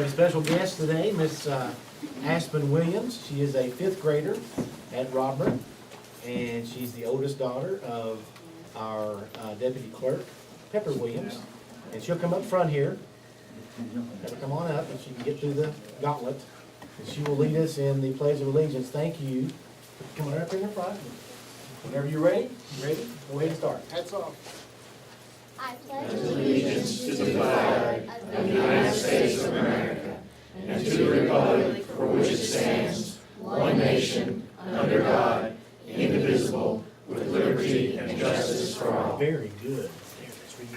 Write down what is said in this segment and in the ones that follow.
We have a special guest today, Miss Aspen Williams. She is a fifth grader at Robert, and she's the oldest daughter of our deputy clerk, Pepper Williams. And she'll come up front here. Have her come on up, and she can get through the gauntlet. And she will lead us in the Pledge of Allegiance. Thank you. Come on up in the front. Whenever you're ready, go ahead and start. Hats off. I pledge allegiance to the flag of the United States of America and to the republic for which it stands, one nation, under God, indivisible, with liberty and justice for all. Very good. There, that's where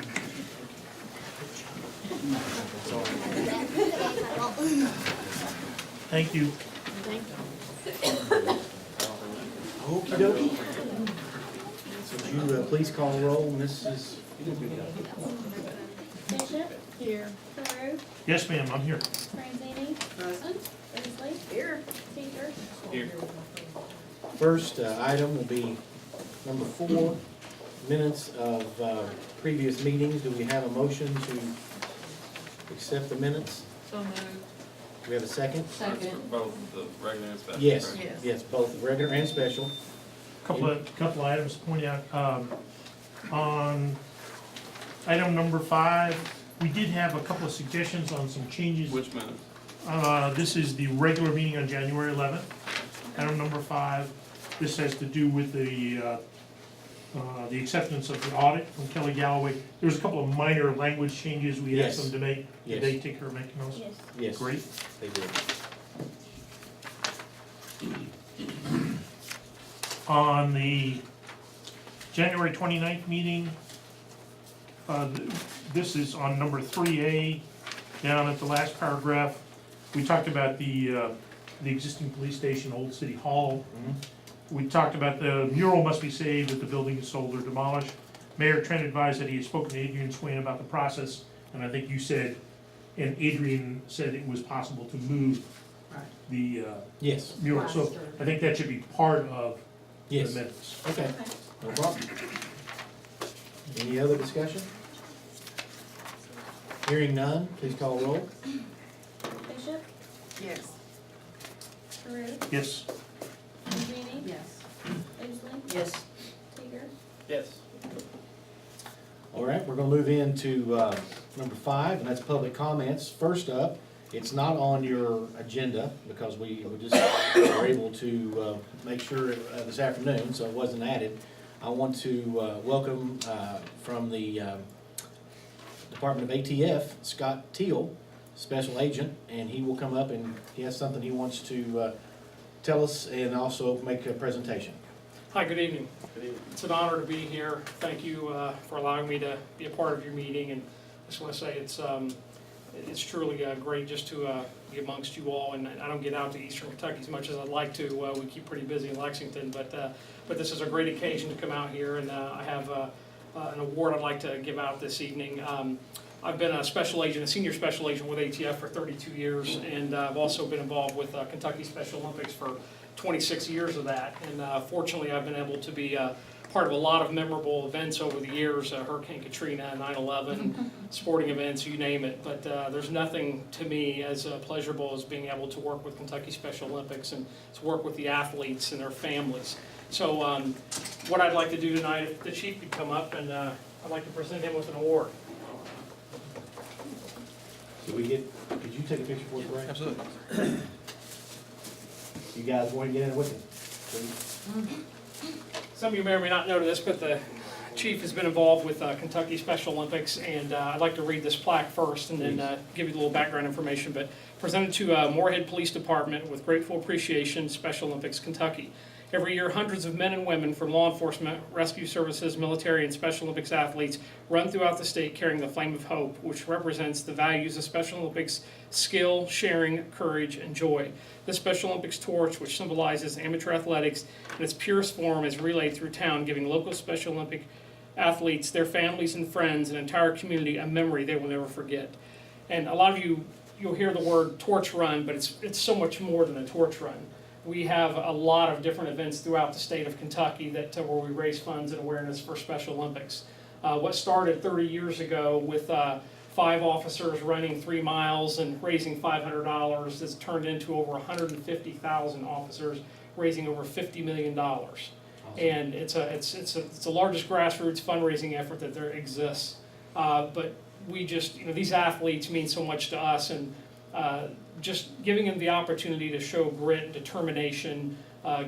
you- Thank you. Okey dokey. So would you please call roll, Mrs. Bishop. Here. Peru. Yes, ma'am, I'm here. Franzini. Present. Beasley. Here. Teacher. Here. First item will be number 4, minutes of previous meetings. Do we have a motion to accept the minutes? So moved. Do we have a second? Second. Both the regular and special. Yes, correct? yes, both regular and special. Couple of items to point out. On item number 5, we did have a couple of suggestions on some changes. Which minutes? This is the regular meeting on January 11th. Item number 5, this has to do with the acceptance of the audit from Kelly Galloway. There was a couple of minor language changes we Yes. asked them to make. Yes. Did they take care of making those? Yes. Yes. Great. They did. On the January 29th meeting, this is on number 3A, down at the last paragraph. We talked about the existing police station, Old City Hall. We talked about the mural must be saved if the building is sold or demolished. Mayor Trent advised that he had spoken to Adrian Swain about the process, and I think you said, and Adrian said it was possible to move the Yes, mural. So I think that should be part of the yes. minutes. Okay, no problem. Any other discussion? Hearing none, please call roll. Bishop. Yes. Peru. Yes. Franzini. Yes. Beasley. Yes. Teacher. Yes. All right, we're gonna move into number 5, and that's public comments. First up, it's not on your agenda because we just were able to make sure this afternoon, so it wasn't added. I want to welcome from the Department of ATF, Scott Teal, Special Agent, and he will come up and he has something he wants to tell us and also make a presentation. Hi, good evening. It's an honor to be here. Thank you for allowing me to be a part of your meeting, and I just want to say it's truly great just to be amongst you all. And I don't get out to Eastern Kentucky as much as I'd like to. We keep pretty busy in Lexington, but this is a great occasion to come out here, and I have an award I'd like to give out this evening. I've been a special agent, a senior special agent with ATF for 32 years, and I've also been involved with Kentucky Special Olympics for 26 years of that. And fortunately, I've been able to be part of a lot of memorable events over the years, Hurricane Katrina, 9/11, sporting events, you name it. But there's nothing to me as pleasurable as being able to work with Kentucky Special Olympics and to work with the athletes and their families. So what I'd like to do tonight, if the chief could come up, and I'd like to present him with an award. Could you take a picture for us, Ray? Absolutely. You guys want to get in it with me? Please? Some of you may or may not know this, but the chief has been involved with Kentucky Special Olympics, and I'd like to read this plaque first and then give you a little background information. But presented to Moorhead Police Department with grateful appreciation, Special Olympics Kentucky. Every year, hundreds of men and women from law enforcement, rescue services, military, and Special Olympics athletes run throughout the state carrying the flame of hope, which represents the values of Special Olympics: skill, sharing, courage, and joy. The Special Olympics torch, which symbolizes amateur athletics in its purest form, is relayed through town, giving local Special Olympic athletes, their families and friends, and entire community a memory they will never forget. And a lot of you'll hear the word torch run, but it's so much more than a torch run. We have a lot of different events throughout the state of Kentucky where we raise funds and awareness for Special Olympics. What started 30 years ago with 5 officers running 3 miles and raising $500 has turned into over 150,000 officers raising over $50 million. And it's the largest grassroots fundraising effort that there exists. But we just, these athletes mean so much to us, and just giving them the opportunity to show grit and determination,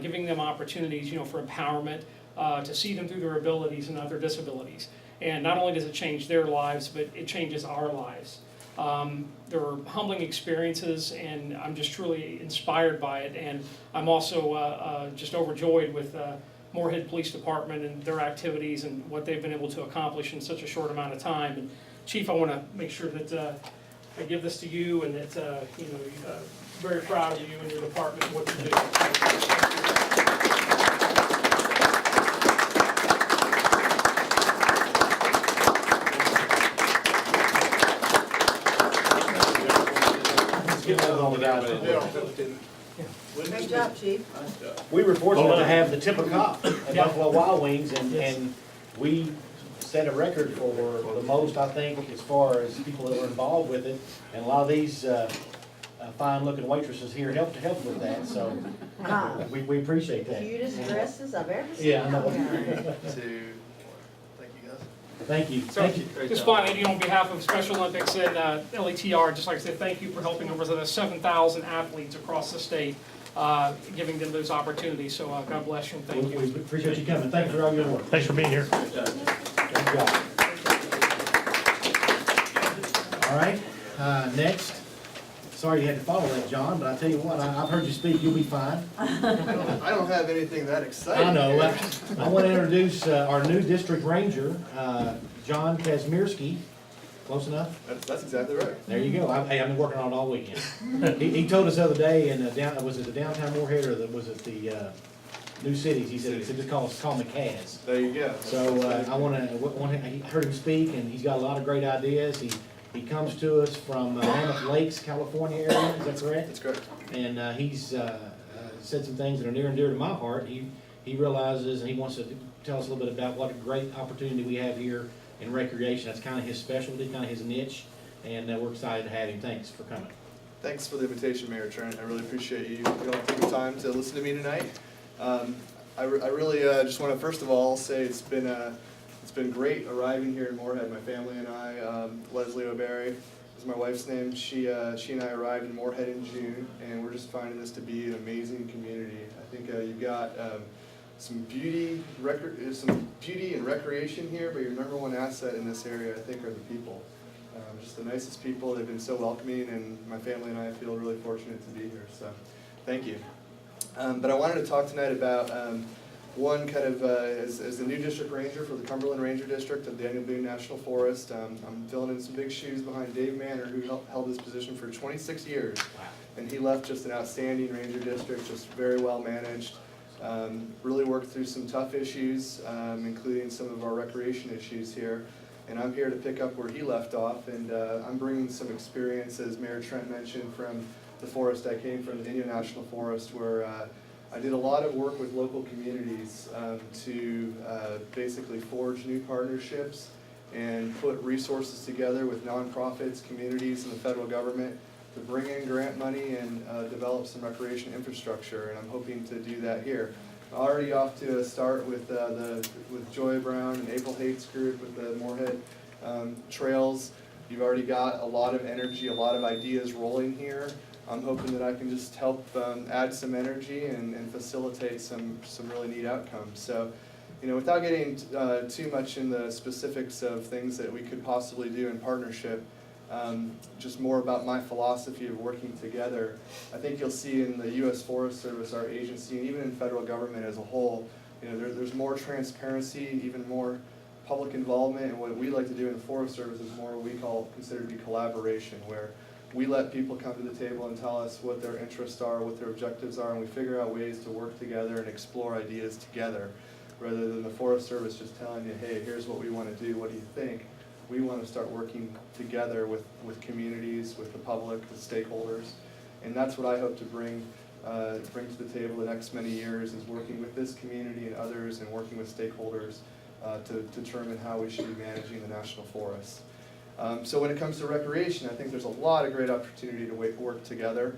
giving them opportunities, for empowerment, to see them through their abilities and other disabilities. And not only does it change their lives, but it changes our lives. There are humbling experiences, and I'm just truly inspired by it. And I'm also just overjoyed with Moorhead Police Department and their activities and what they've been able to accomplish in such a short amount of time. And Chief, I want to make sure that I give this to you, and that very proud of you and your department and what you do. Get those on the guys. Great job, Chief. We were fortunate to have the tip of cop at Yeah. Buffalo Wild Wings, and we set a record for the most, I think, as far as people that were involved with it. And a lot of these fine-looking waitresses here helped with that, so we appreciate that. Cutest dresses I've ever seen. Yeah, I know. Thank you guys. Thank you. Just finally, on behalf of Special Olympics and LETR, just like I said, thank you for helping over 7,000 athletes across the state, giving them those opportunities. So God bless you and thank you. We appreciate you coming. Thanks for all your work. Thanks for being here. Good job. All right, next. Sorry you had to follow that, John, but I tell you what, I've heard you speak, you'll be fine. I don't have anything that exciting. I know. here. I want to introduce our new district ranger, John Kazmierski. Close enough? That's exactly right. There you go. Hey, I've been working on it all weekend. He told us the other day in was it the downtown Moorhead, or was it the New Cities? He said just call me Kaz. There you go. So I I heard him speak, and he's got a lot of great ideas. He comes to us from Mammoth Lakes, California area. Is that correct? That's correct. And he's said some things that are near and dear to my heart. He realizes, and he wants to tell us a little bit about what a great opportunity we have here in recreation. That's kind of his specialty, kind of his niche, and we're excited to have him. Thanks for coming. Thanks for the invitation, Mayor Trent. I really appreciate you taking the time to listen to me tonight. I really just want to first of all say it's been great arriving here in Moorhead. My family and I, Leslie O'Barry is my wife's name. She and I arrived in Moorhead in June, and we're just finding this to be an amazing community. I think you've got some beauty and recreation here, but your number one asset in this area, I think, are the people. Just the nicest people. They've been so welcoming, and my family and I feel really fortunate to be here. So, thank you. But I wanted to talk tonight about one kind of as the new district ranger for the Cumberland Ranger District of Daniel Boone National Forest. I'm filling in some big shoes behind Dave Manner, who held this position for 26 years, and he left just an outstanding ranger district, just very well managed. Really worked through some tough issues, including some of our recreation issues here. And I'm here to pick up where he left off, and I'm bringing some experience, as Mayor Trent mentioned, from the forest. I came from the Indian National Forest, where I did a lot of work with local communities to basically forge new partnerships and put resources together with nonprofits, communities, and the federal government to bring in grant money and develop some recreation infrastructure, and I'm hoping to do that here. Already off to a start with Joy Brown and April Hates group with the Moorhead Trails. You've already got a lot of energy, a lot of ideas rolling here. I'm hoping that I can just help add some energy and facilitate some really neat outcomes. So, without getting too much in the specifics of things that we could possibly do in partnership, just more about my philosophy of working together. I think you'll see in the U.S. Forest Service, our agency, and even in federal government as a whole, there's more transparency, even more public involvement, and what we like to do in the Forest Service is more what we consider to be collaboration, where we let people come to the table and tell us what their interests are, what their objectives are, and we figure out ways to work together and explore ideas together, rather than the Forest Service just telling you, hey, here's what we want to do, what do you think? We want to start working together with communities, with the public, with stakeholders, and that's what I hope to bring to the table the next many years, is working with this community and others, and working with stakeholders to determine how we should be managing the national forests. So when it comes to recreation, I think there's a lot of great opportunity to work together.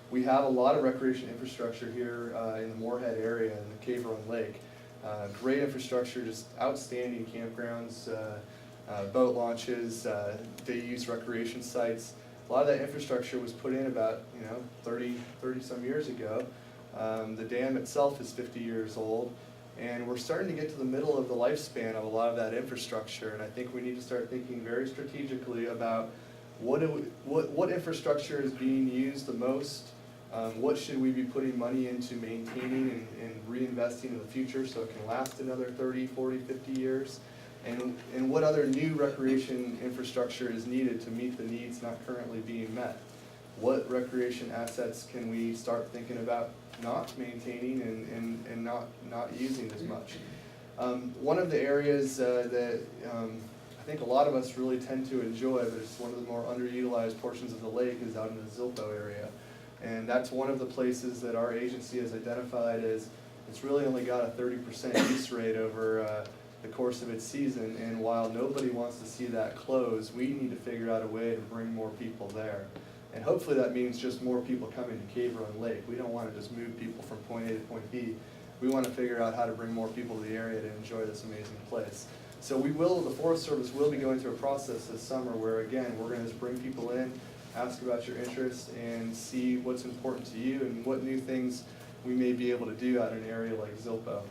We have a lot of recreation infrastructure here in the Moorhead area in the Cave Run Lake. Great infrastructure, just outstanding campgrounds, boat launches, day-use recreation sites. A lot of that infrastructure was put in about 30 some years ago. The dam itself is 50 years old, and we're starting to get to the middle of the lifespan of a lot of that infrastructure, and I think we need to start thinking very strategically about what infrastructure is being used the most, what should we be putting money into maintaining and reinvesting in the future so it can last another 30, 40, 50 years, and what other new recreation infrastructure is needed to meet the needs not currently being met. What recreation assets can we start thinking about not maintaining and not using as much? One of the areas that I think a lot of us really tend to enjoy, but it's one of the more underutilized portions of the lake, is out in the Zilpo area. And that's one of the places that our agency has identified as it's really only got a 30% use rate over the course of its season. And while nobody wants to see that close, we need to figure out a way to bring more people there. And hopefully that means just more people coming to Cave Run Lake. We don't want to just move people from point A to point B. We want to figure out how to bring more people to the area to enjoy this amazing place. So the Forest Service will be going through a process this summer where, again, we're going to just bring people in, ask about your interests, and see what's important to you and what new things we may be able to do out in an area like Zilpo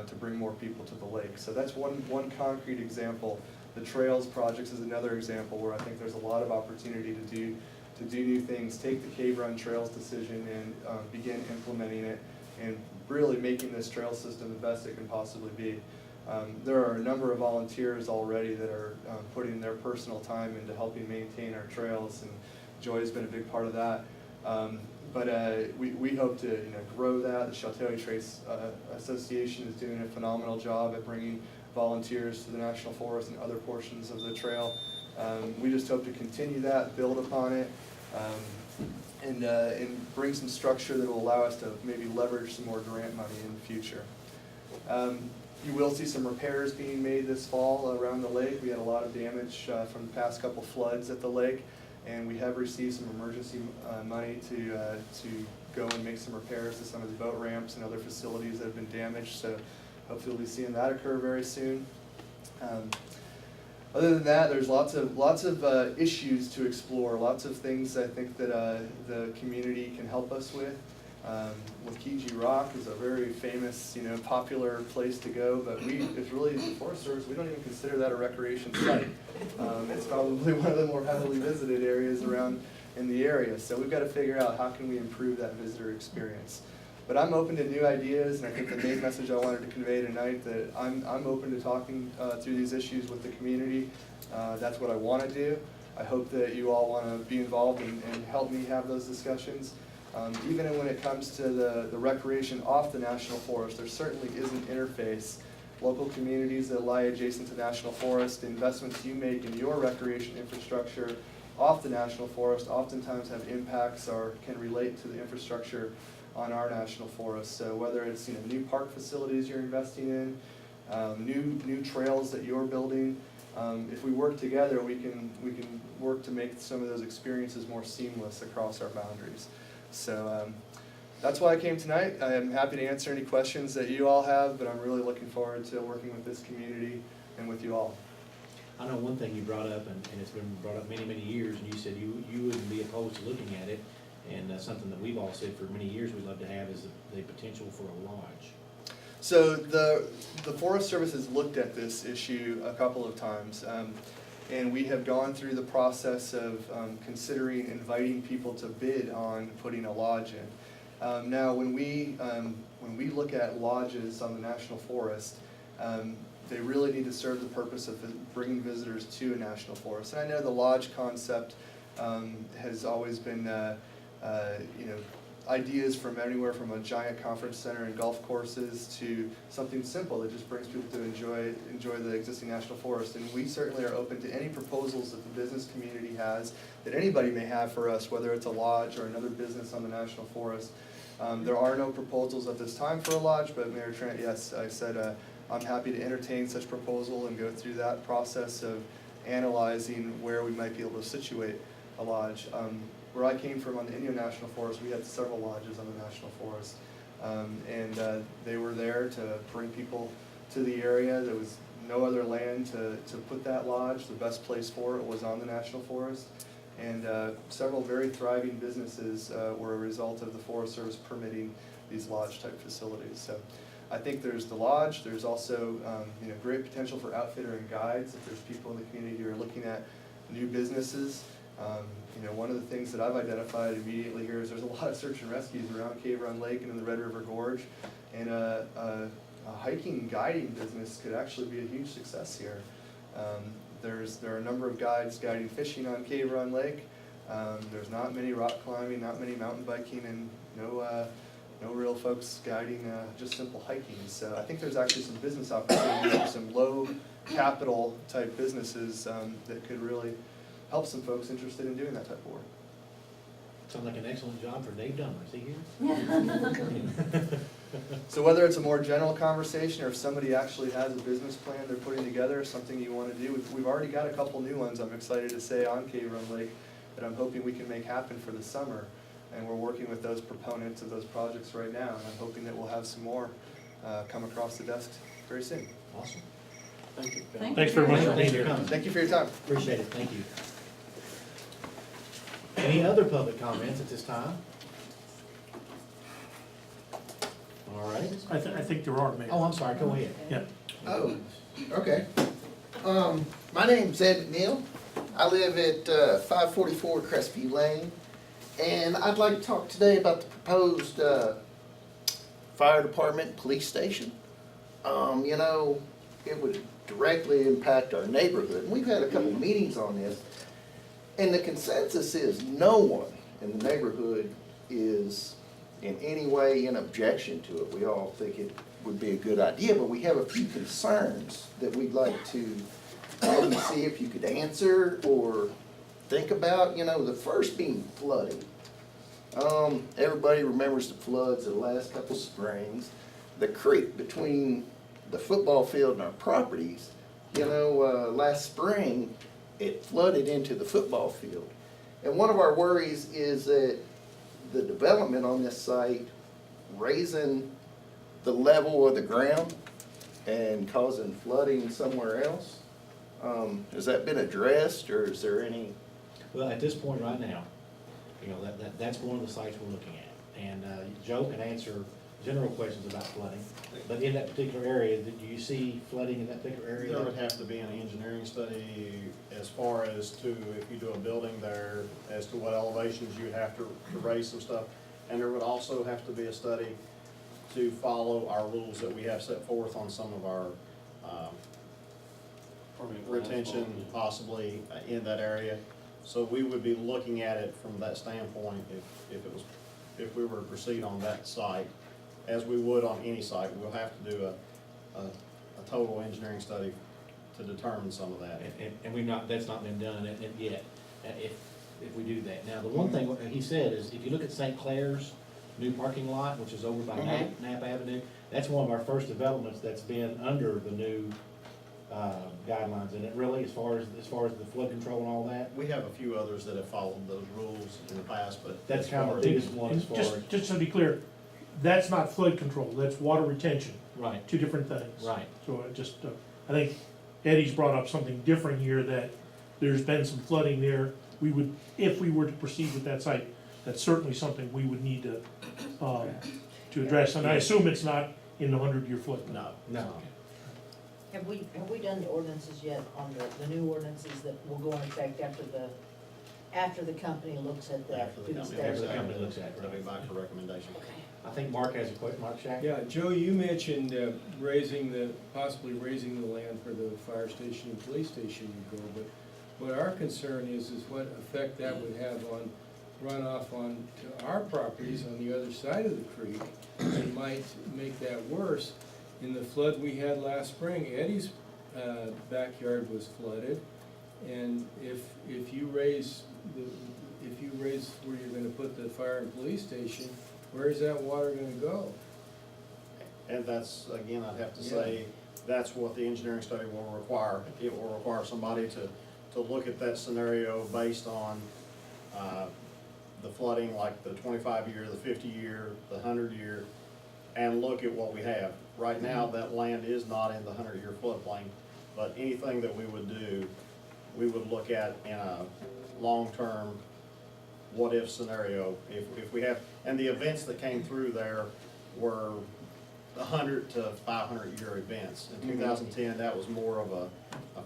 to bring more people to the lake. So that's one concrete example. The Trails projects is another example where I think there's a lot of opportunity to do new things, take the Cave Run Trails decision and begin implementing it and really making this trail system the best it can possibly be. There are a number of volunteers already that are putting their personal time into helping maintain our trails, and Joy has been a big part of that. But we hope to grow that. The Chateau Trace Association is doing a phenomenal job at bringing volunteers to the National Forest and other portions of the trail. We just hope to continue that, build upon it, and bring some structure that will allow us to maybe leverage some more grant money in the future. You will see some repairs being made this fall around the lake. We had a lot of damage from the past couple floods at the lake, and we have received some emergency money to go and make some repairs to some of the boat ramps and other facilities that have been damaged. So hopefully we'll be seeing that occur very soon. Other than that, there's lots of issues to explore, lots of things I think that the community can help us with. Wakiji Rock is a very famous, popular place to go, but it's really, the Forest Service, we don't even consider that a recreation site. It's probably one of the more heavily visited areas around in the area, so we've got to figure out how can we improve that visitor experience. But I'm open to new ideas, and I think the main message I wanted to convey tonight, that I'm open to talking through these issues with the community. That's what I want to do. I hope that you all want to be involved and help me have those discussions. Even when it comes to the recreation off the National Forest, there certainly is an interface. Local communities that lie adjacent to National Forest, the investments you make in your recreation infrastructure off the National Forest oftentimes have impacts or can relate to the infrastructure on our National Forest. So whether it's new park facilities you're investing in, new trails that you're building, if we work together, we can work to make some of those experiences more seamless across our boundaries. So that's why I came tonight. I am happy to answer any questions that you all have, but I'm really looking forward to working with this community and with you all. I know one thing you brought up, and it's been brought up many, many years, and you said you wouldn't be opposed to looking at it, and something that we've all said for many years we'd love to have is the potential for a lodge. So the Forest Service has looked at this issue a couple of times, and we have gone through the process of considering inviting people to bid on putting a lodge in. Now, when we look at lodges on the National Forest, they really need to serve the purpose of bringing visitors to a national forest. And I know the lodge concept has always been, ideas from anywhere from a giant conference center and golf courses to something simple that just brings people to enjoy the existing national forest. And we certainly are open to any proposals that the business community has, that anybody may have for us, whether it's a lodge or another business on the national forest. There are no proposals at this time for a lodge, but Mayor Trent, yes, I said I'm happy to entertain such proposal and go through that process of analyzing where we might be able to situate a lodge. Where I came from on the Inyo National Forest, we had several lodges on the National Forest. They were there to bring people to the area. There was no other land to put that lodge. The best place for it was on the National Forest. And several very thriving businesses were a result of the Forest Service permitting these lodge-type facilities. So I think there's the lodge. There's also great potential for outfitter and guides. If there's people in the community who are looking at new businesses. One of the things that I've identified immediately here is there's a lot of search and rescues around Cave Run Lake and in the Red River Gorge. And a hiking and guiding business could actually be a huge success here. There are a number of guides guiding fishing on Cave Run Lake. There's not many rock climbing, not many mountain biking, and no real folks guiding just simple hiking. So I think there's actually some business opportunities for some low capital type businesses that could really help some folks interested in doing that type of work. Sounds like an excellent job for Dave Dummer, is he here? So whether it's a more general conversation or if somebody actually has a business plan they're putting together, something you want to do, we've already got a couple new ones I'm excited to say on Cave Run Lake that I'm hoping we can make happen for the summer. And we're working with those proponents of those projects right now, and I'm hoping that we'll have some more come across the desk very soon. Awesome. Thank you. Thanks very much for Thanks being for here. coming. Thank you for your time. Appreciate it, thank you. Any other public comments at this time? All right. I think there are, Mayor. Oh, I'm sorry, go ahead. Yeah. Oh, okay. My name's Ed McNeil. I live at 544 Crestview Lane, and I'd like to talk today about the proposed fire department, police station. It would directly impact our neighborhood. And we've had a couple meetings on this, and the consensus is no one in the neighborhood is in any way in objection to it. We all think it would be a good idea, but we have a few concerns that we'd like to maybe see if you could answer or think about. The first being flooding. Everybody remembers the floods of the last couple springs. The creek between the football field and our properties, last spring, it flooded into the football field. And one of our worries is that the development on this site raising the level of the ground and causing flooding somewhere else. Has that been addressed, or is there any? Well, at this point right now, that's one of the sites we're looking at. And Joe can answer general questions about flooding, but in that particular area, do you see flooding in that particular area? There would have to be an engineering study as far as to, if you do a building there, as to what elevations you would have to raise some stuff. And there would also have to be a study to follow our rules that we have set forth on some of our retention possibly in that area. So we would be looking at it from that standpoint if we were to proceed on that site, as we would on any site. We'll have to do a total engineering study to determine some of that. And that's not been done yet, if we do that. Now, the one thing he said is, if you look at St. Clair's new parking lot, which is over by Knapp Avenue, that's one of our first developments that's been under the new guidelines. And it really, as far as the flood control and all that, We have a few others that have followed those rules in the past, but. that's as kind far of as- the biggest one as far as. Just to be clear, that's not flood control, that's water retention, Right, two different things. right. So I think Eddie's brought up something different here, that there's been some flooding there. We would, if we were to proceed with that site, that's certainly something we would need to address. And I assume it's not in the 100-year flood. No. No. Have we done the ordinances yet on the new ordinances that will go in effect after the company looks at the After the food company. After the station? company looks at it, They'll be right. back for recommendation. I think Mark has a question, Mark Shack? Yeah, Joe, you mentioned possibly raising the land for the fire station and police station would go, but what our concern is what effect that would have on runoff on to our properties on the other side of the creek, and might make that worse. In the flood we had last spring, Eddie's backyard was flooded, and if you raise where you're gonna put the fire and police station, where is that water gonna go? And that's, again, I'd have to say, that's what the engineering study will require. It will require somebody to look at that scenario based on, the flooding, like the 25-year, the 50-year, the 100-year, and look at what we have. Right now, that land is not in the 100-year floodplain, but anything that we would do, we would look at in a long-term what-if scenario. If we have, and the events that came through there were 100 to 500-year events. In 2010, that was more of a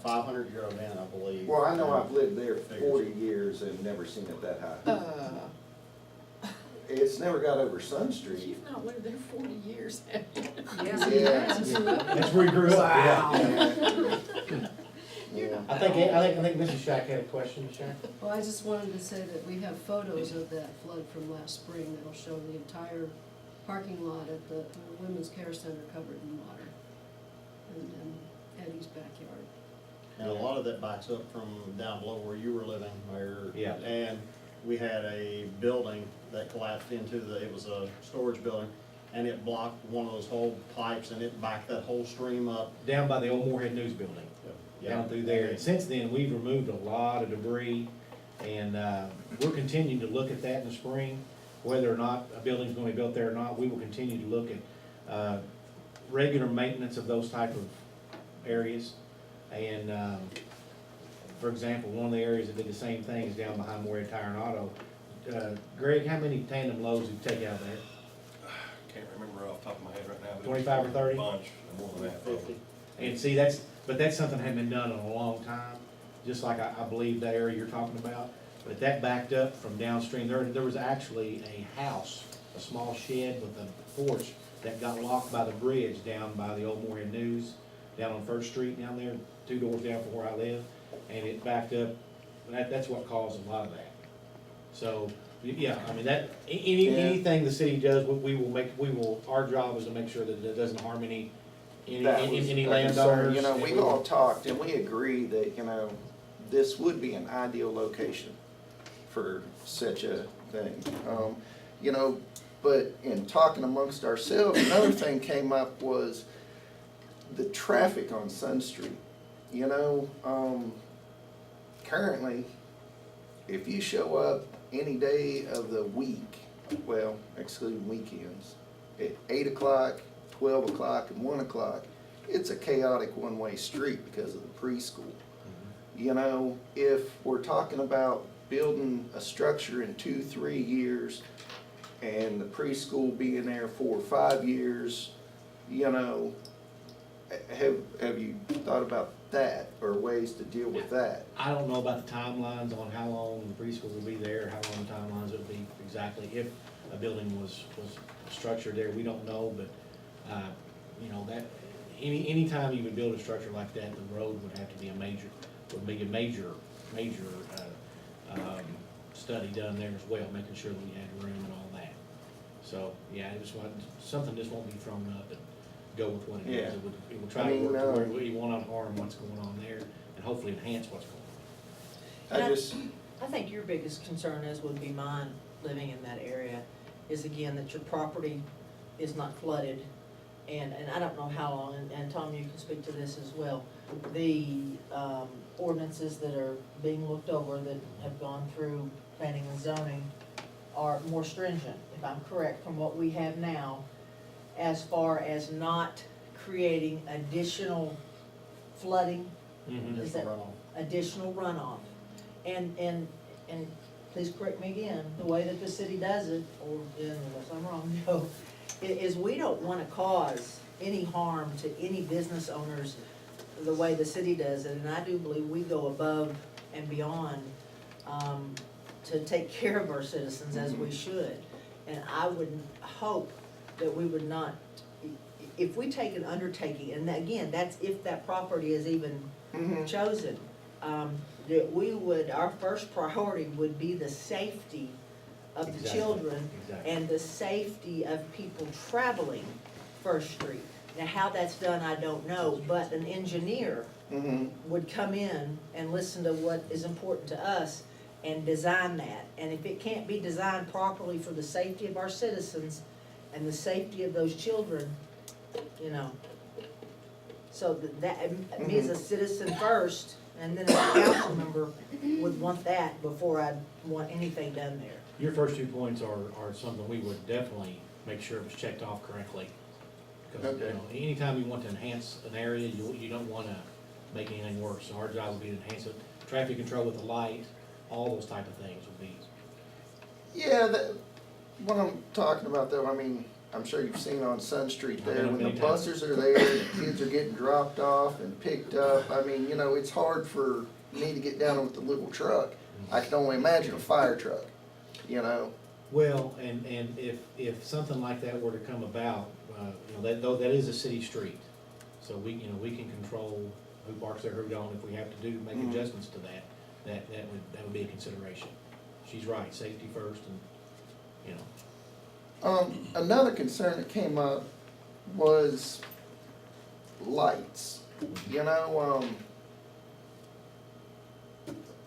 500-year event, I believe. Well, I know I've lived there 40 years and never seen it that high. It's never got over Sun Street. You've not lived there 40 years, have you? Yeah. That's where you grew up, yeah. Yeah. I think Mrs. Shack had a question, Shack? Well, I just wanted to say that we have photos of that flood from last spring that'll show the entire parking lot at the Women's Care Center covered in water. And then Eddie's backyard. And a lot of that backs up from down below where you were living, Mayor. Yeah. And we had a building that collapsed into it was a storage building, and it blocked one of those whole pipes, and it backed that whole stream up. Down by the old Moorhead News Building, down through there. And since then, we've removed a lot of debris, and we're continuing to look at that in the spring. Whether or not a building's gonna be built there or not, we will continue to look at regular maintenance of those type of areas. And for example, one of the areas that did the same thing is down behind Moorhead Tire and Auto. Greg, how many tandem loads did you take out of there? Can't remember off the top of my head right now. but 25 or 30? Bunch, more than that. 50. And see, but that's something that hadn't been done in a long time, just like I believe that area you're talking about. But that backed up from downstream. There was actually a house, a small shed with a porch that got locked by the bridge down by the old Moorhead News, down on First Street down there, 2 doors down from where I live. And it backed up, that's what caused a lot of that. So, yeah, I mean, anything the city does, our job is to make sure that it doesn't harm any That was a landowners. concern. You know, we've all talked and we agree that, you know, this would be an ideal location for such a thing. You know, but in talking amongst ourselves, another thing came up was the traffic on Sun Street. You know, currently, if you show up any day of the week, well, excluding weekends, at 8 o'clock, 12 o'clock, and 1 o'clock, it's a chaotic one-way street because of the preschool. You know, if we're talking about building a structure in 2-3 years and the preschool being there 4 or 5 years, you know, have you thought about that or ways to deal with that? I don't know about the timelines on how long the preschool will be there, how long the timelines will be exactly. If a building was structured there, we don't know, but, you know, that, anytime you would build a structure like that, the road would have to be a major study done there as well, making sure that we had room and all that. So, yeah, something just won't be thrown up and go with what it is. Yeah. It will try to work to where we will not harm what's going on there and hopefully enhance what's going on. I think your biggest concern, as would be mine, living in that area, is again that your property is not flooded. And I don't know how long, and Tom, you can speak to this as well. The ordinances that are being looked over that have gone through planning and zoning are more stringent, if I'm correct, from what we have now, as far as not creating additional flooding, is that additional runoff? And please correct me again, the way that the city does it, or unless I'm wrong, no, is we don't wanna cause any harm to any business owners the way the city does it, and I do believe we go above and beyond, to take care of our citizens as we should. And I would hope that we would not, if we take an undertaking, and again, that's if that property is even chosen, that we would, our first priority would be the safety of the Exactly. children and the safety of people traveling First Street. Now, how that's done, I don't know, but an engineer would come in and listen to what is important to us and design that. And if it can't be designed properly for the safety of our citizens and the safety of those children, you know. So that, me as a citizen first, And then as a council member would want that before I'd want anything done there. Your first 2 points are something we would definitely make sure it was checked off correctly. Because, you Okay. know, anytime you want to enhance an area, you don't wanna make anything worse. So our job would be to enhance it, traffic control with the light, all those type of things would be. Yeah, what I'm talking about though, I mean, I'm sure you've seen on Sun Street I've there, been up when the many times. buses are there, the kids are getting dropped off and picked up. I mean, you know, it's hard for me to get down with the little truck. I can only imagine a fire truck, you know? Well, and if something like that were to come about, you know, though that is a city street. So we can control who parks there, who don't, if we have to make Mhm. adjustments to that would be a consideration. She's right, safety first and, you know. Another concern that came up was lights. You know,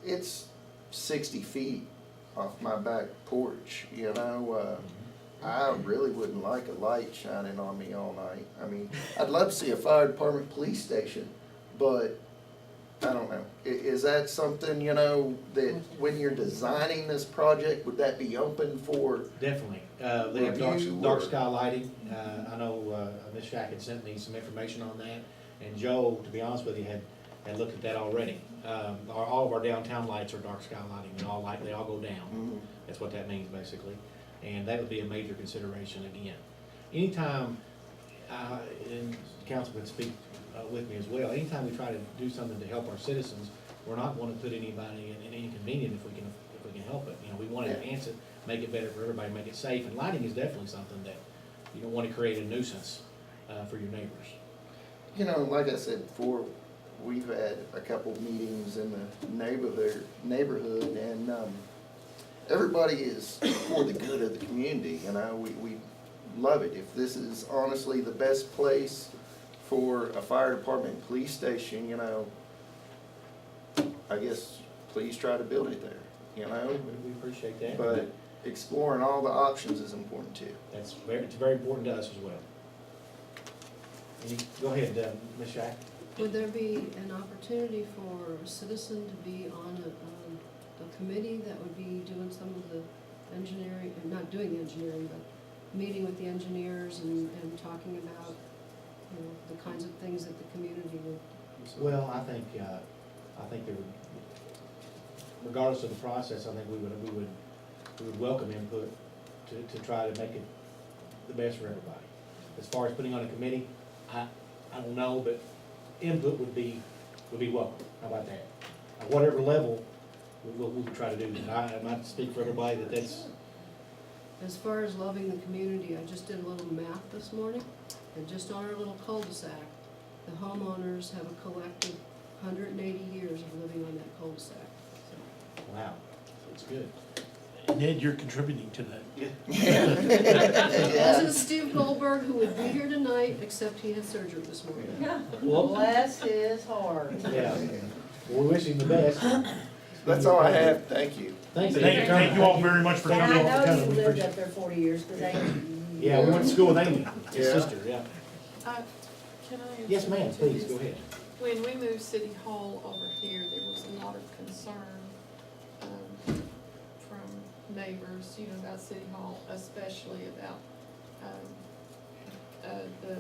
it's 60 feet off my back porch, you know, I really wouldn't like a light shining on me all night. I mean, I'd love to see a fire department, police station, but I don't know. Is that something, you know, that when you're designing this project, would that be open for? Definitely. They have dark Review dark or- sky lighting. I know Ms. Shack had sent me some information on that. And Joe, to be honest with you, had looked at that already. All of our downtown lights are dark sky lighting, and they all go down. Mhm. That's what that means, basically. And that would be a major consideration again. Anytime, and council can speak with me as well, anytime we try to do something to help our citizens, we're not going to put anybody in any inconvenience if we can help it. You know, we want to Yeah. enhance it, make it better for everybody, make it safe. And lighting is definitely something that you don't want to create a nuisance for your neighbors. You know, like I said before, we've had a couple meetings in the neighborhood, and everybody is for the good of the community, you know, we love it. If this is honestly the best place for a fire department, police station, you know, I guess please try to build it there, you know? We appreciate that. But exploring all the options is important too. It's very important to us as well. Go ahead, Ms. Shack. Would there be an opportunity for a citizen to be on a committee that would be doing some of the engineering, not doing the engineering, but meeting with the engineers and talking about, you know, the kinds of things that the community would? Well, I think there would, regardless of the process, I think we would welcome input to try to make it the best for everybody. As far as putting on a committee, I don't know, but input would be welcome. How about that? At whatever level, we'll try to do that. I might speak for everybody that's, As far as loving the community, I just did a little math this morning, and just on our little cul-de-sac, the homeowners have a collective 180 years of living on that cul-de-sac. wow, it's good. Ned, you're contributing to that. This is Steve Goldberg, who would be here tonight, except he had surgery this morning. Well, Bless his heart. yeah, well, we wish him the best. That's all I have, thank you. Thanks. Thank you all very much for And coming. I know you We lived appreciate up there 40 years, because Yeah, we went to school with Amy, his Yeah. sister, yeah. Can I? Yes, ma'am, answer please, this? go ahead. When we moved City Hall over here, there was a lot of concern, from neighbors, you know, about City Hall, especially about, the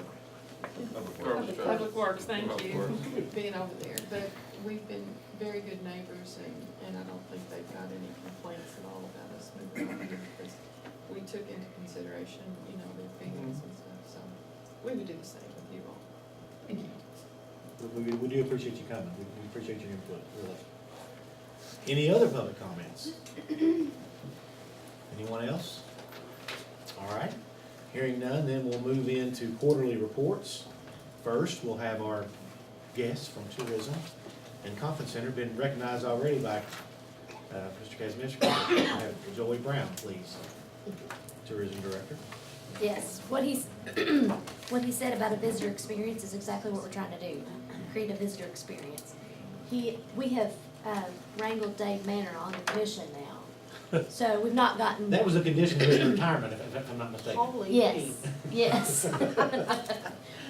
Public Works, thank you, being over there. But we've been very good neighbors, and I don't think they've got any complaints at all about us moving over here, because we took into consideration, you know, their feelings and stuff, so we would do the same with you all. Thank you. We do appreciate you coming, we appreciate your input, really. Any other public comments? Anyone else? All right, hearing none, then we'll move into quarterly reports. First, we'll have our guests from Tourism and Conference Center, been recognized already by Mr. Kazmierski. We'll have Joey Brown, please, Tourism Director. Yes, what he said about a visitor experience is exactly what we're trying to do, create a visitor experience. We have wrangled Dave Manor on a mission now So we've not gotten. That was a condition of his retirement, if I'm not mistaken. Holy Yes, peep. yes.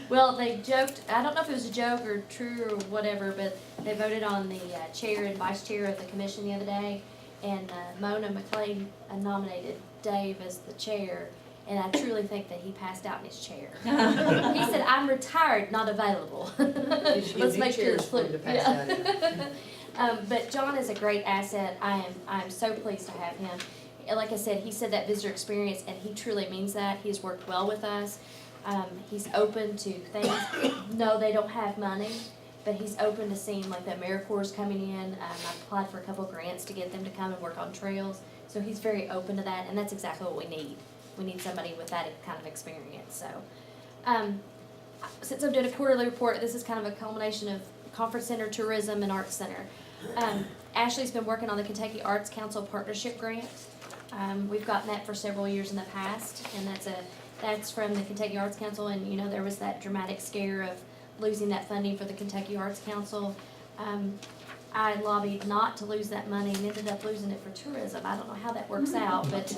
Well, they joked, I don't know if it was a joke or true or whatever, but they voted on the chair and vice chair of the commission the other day, and Mona McLean nominated Dave as the chair, and I truly think that he passed out in his chair. He said, "I'm retired, not available." Let's make sure it's for him clear. to pass out in. But John is a great asset. I am so pleased to have him. Like I said, he said that visitor experience, and he truly means that. He's worked well with us. He's open to things. No, they don't have money, but he's open to seeing like the AmeriCorps coming in. I've applied for a couple of grants to get them to come and work on trails. So he's very open to that, and that's exactly what we need. We need somebody with that kind of experience. So, since I'm doing a quarterly report, this is kind of a culmination of Conference Center, Tourism, and Arts Center. Ashley's been working on the Kentucky Arts Council Partnership Grant. We've gotten that for several years in the past, and that's from the Kentucky Arts Council, and you know, there was that dramatic scare of losing that funding for the Kentucky Arts Council. I lobbied not to lose that money and ended up losing it for tourism. I don't know how that works out, but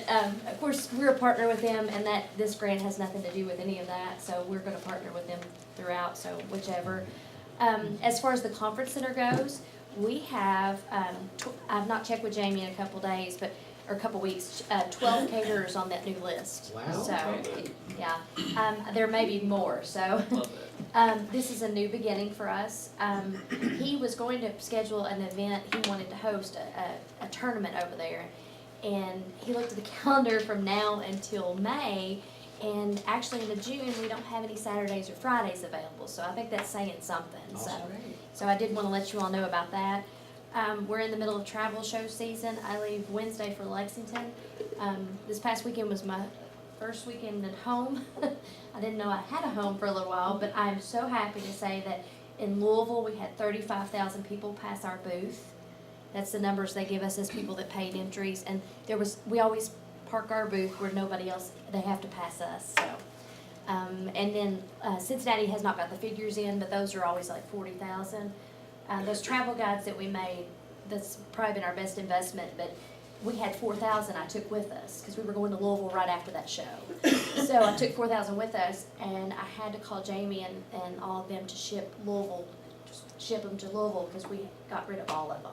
of course, we're a partner with them, and this grant has nothing to do with any of that, so we're gonna partner with them throughout, so whichever. As far as the conference center goes, we have, I've not checked with Jamie in a couple days, or a couple weeks, 12 caterers on that new list. Wow. So, yeah, there may be more, so. This is a new beginning for us. He was going to schedule an event, he wanted to host a tournament over there. And he looked at the calendar from now until May, and actually in the June, we don't have any Saturdays or Fridays available, so I think that's saying something, so. Awesome. So I did wanna let you all know about that. We're in the middle of travel show season. I leave Wednesday for Lexington. This past weekend was my first weekend at home. I didn't know I had a home for a little while, but I'm so happy to say that in Louisville, we had 35,000 people pass our booth. That's the numbers they give us as people that paid entries, and we always park our booth where nobody else, they have to pass us, so. And then Cincinnati has not got the figures in, but those are always like 40,000. Those travel guides that we made, that's probably been our best investment, but we had 4,000 I took with us, because we were going to Louisville right after that show. So I took 4,000 with us, and I had to call Jamie and all of them to ship them to Louisville, because we got rid of all of them.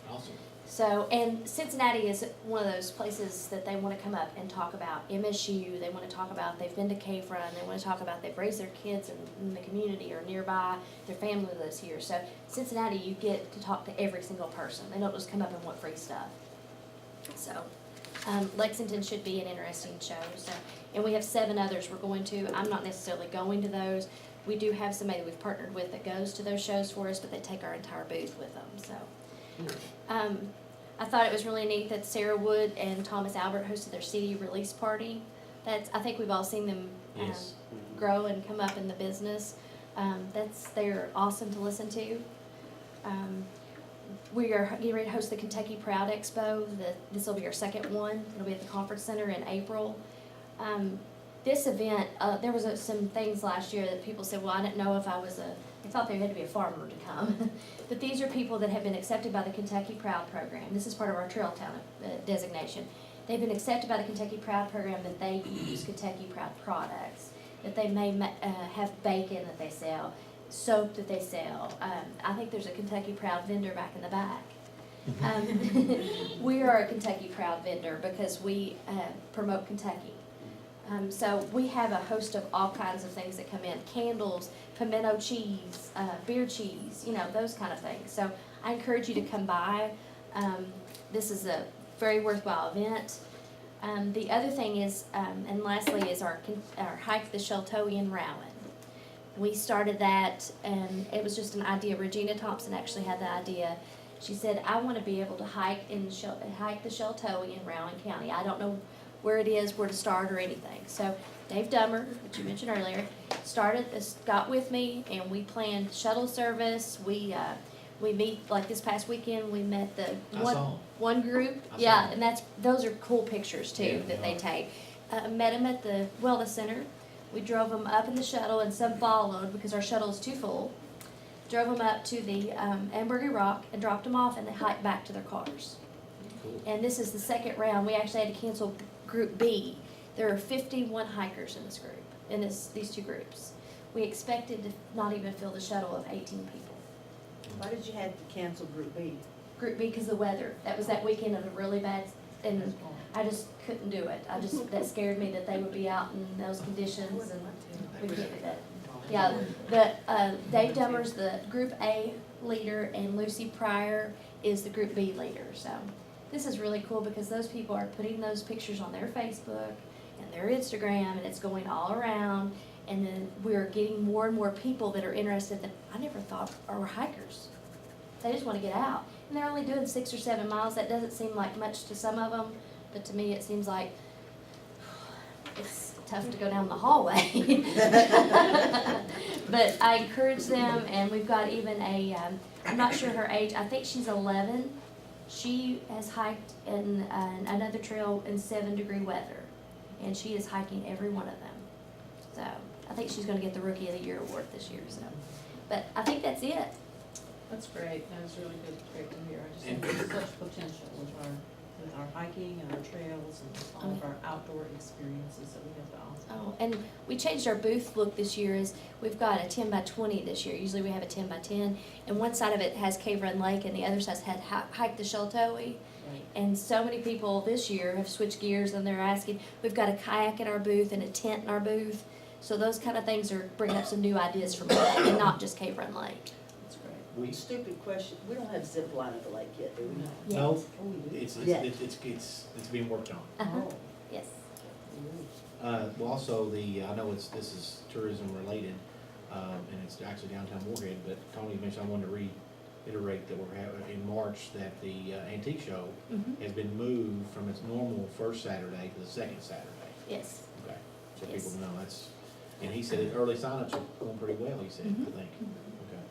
Awesome. So, and Cincinnati is one of those places that they want to come up and talk about MSU, they want to talk about, they've been to K-Front, they want to talk about they've raised their kids in the community or nearby, their family lives here. So Cincinnati, you get to talk to every single person. They don't just come up and want free stuff. So, Lexington should be an interesting show. So, and we have 7 others we're going to. I'm not necessarily going to those. We do have somebody that we've partnered with that goes to those shows for us, but they take our entire booth with them, so. I thought it was really neat that Sarah Wood and Thomas Albert hosted their CD release party. I think we've all seen them Yes. grow and come up in the business. They're awesome to listen to. We are getting ready to host the Kentucky Proud Expo. This will be our second one. It'll be at the Conference Center in April. This event, there was some things last year that people said, well, I didn't know if I thought there had to be a farmer to come. But these are people that have been accepted by the Kentucky Proud program. This is part of our Trail Town designation. They've been accepted by the Kentucky Proud program that they use Kentucky Proud products, that they may have bacon that they sell, soap that they sell. I think there's a Kentucky Proud vendor back in the back. We are a Kentucky Proud vendor because we promote Kentucky. So we have a host of all kinds of things that come in, candles, pimento cheese, beer cheese, those kind of things. So I encourage you to come by. This is a very worthwhile event. The other thing is, and lastly, is our Hike the Sheltoe in Rowan. We started that, and it was just an idea. Regina Thompson actually had the idea. She said, I want to be able to hike the Sheltoe in Rowan County. I don't know where it is, where to start or anything. So Dave Dummer, which you mentioned earlier, started this, got with me, and we planned shuttle service. We meet, like this past weekend, we met the one group. Yeah, and those are cool pictures too that they take. Met them at the Wellness Center. We drove them up in the shuttle, and some followed because our shuttle is too full. Drove them up to the Ambergris Rock and dropped them off, and they hiked back to their cars. Cool. And this is the second round. We actually had to cancel Group B. There are 51 hikers in this group, in these two groups. We expected to not even fill the shuttle of 18 people. Why did you have to cancel Group B? Group B because of the weather. That was that weekend of a really bad, and I just couldn't do it. That scared me that they would be out in those conditions, and we couldn't do that. Yeah, Dave Dummers, the Group A leader, and Lucy Pryor is the Group B leader, so. This is really cool because those people are putting those pictures on their Facebook and their Instagram, and it's going all around. And then we're getting more and more people that are interested that I never thought were hikers. They just want to get out. And they're only doing 6 or 7 miles. That doesn't seem like much to some of them, but to me it seems like it's tough to go down the hallway. But I encourage them, and we've got even I'm not sure her age, I think she's 11. She has hiked in another trail in 7-degree weather, and she is hiking every one of them. So I think she's gonna get the Rookie of the Year award this year, so. But I think that's it. That's great, that was really good, great to hear. I just think there's such potential with our hiking and our trails and all of our outdoor experiences that we have to offer. Oh, and we changed our booth look this year. Is we've got a 10 by 20 this year. Usually we have a 10 by 10, and one side of it has Cave Run Lake, and the other side had Hike the Sheltoe. Right. And so many people this year have switched gears, and they're asking. We've got a kayak in our booth and a tent in our booth, so those kind of things are bringing up some new ideas for me, and not just Cave Run Lake. That's great. We, Stupid question, we don't have zip line at the lake yet, do we? Yes. no, Oh, we do? it's being worked on. Uh-huh. Oh. Yes. Well, also I know this is tourism related, and it's actually downtown Moorhead, but Tony mentioned, I wanted to reiterate that we're having, in March, that the antique show Mm-hmm. has been moved from its normal first Saturday to the second Saturday. Yes. Okay, so Yes. people know that's, and he said that early signups are going pretty well, he said, Mhm. I think. Okay.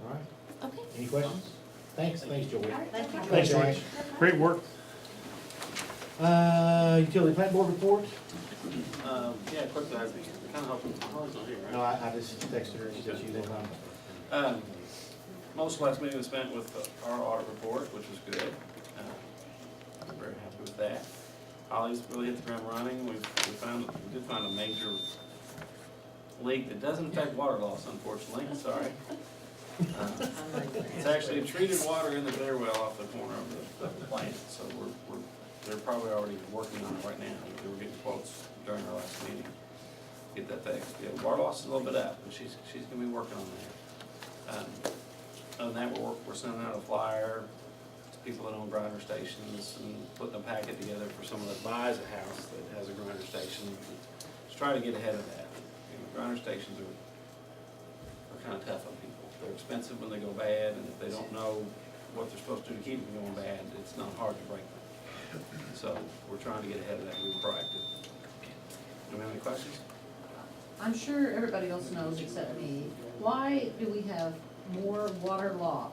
All right, Okay. any questions? Thanks, Joey. All right. Thank you, George. Thanks, Joey. Great work. Utility plant board report? Yeah, quickly, I kinda hoping, Holly's not here, right? No, I just texted her, she said she was on. Most last meeting was spent with our audit report, which was good. I'm very happy with that. Holly's really hit the ground running. We did find a major leak that doesn't affect water loss, unfortunately, sorry. It's actually treated water in the bear well off the corner of the plant, so they're probably already working on it right now. They were getting quotes during our last meeting, get that fixed. Yeah, water loss is a little bit up, but she's gonna be working on that. Other than that, we're sending out a flyer to people that own grinder stations and putting a packet together for someone that buys a house that has a grinder station. Just try to get ahead of that. You know, grinder stations are kind of tough on people. They're expensive when they go bad, and if they don't know what they're supposed to do to keep them going bad, it's not hard to break them. So we're trying to get ahead of that and be proactive. Do we have any questions? I'm sure everybody else knows except me, why do we have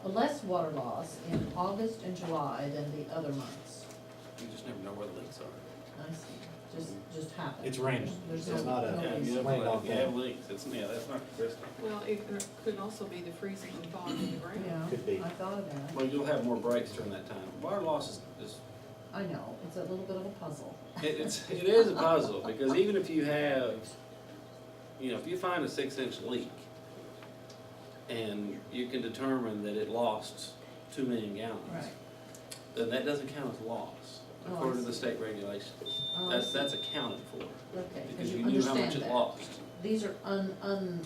less water loss in August and July than the other months? You just never know where the leaks are. I see, just happens. It's random. There's It's no- not a- no Yeah, reason. you Plain have, old you have thing. leaks. That's not consistent. Well, it could also be the freezing and thawing in the ground. Yeah, Could be. I thought of that. Well, you'll have more breaks during that time. Water loss is I know, it's a little bit of a puzzle. it is a puzzle, because even if you have, if you find a 6-inch leak, and you can determine that it lost 2 million gallons, Right. then that doesn't count as loss, Oh, I according to the see. state regulations. Oh, I see. That's accounted for, Okay, because because you you knew how much understand it that. lost. These are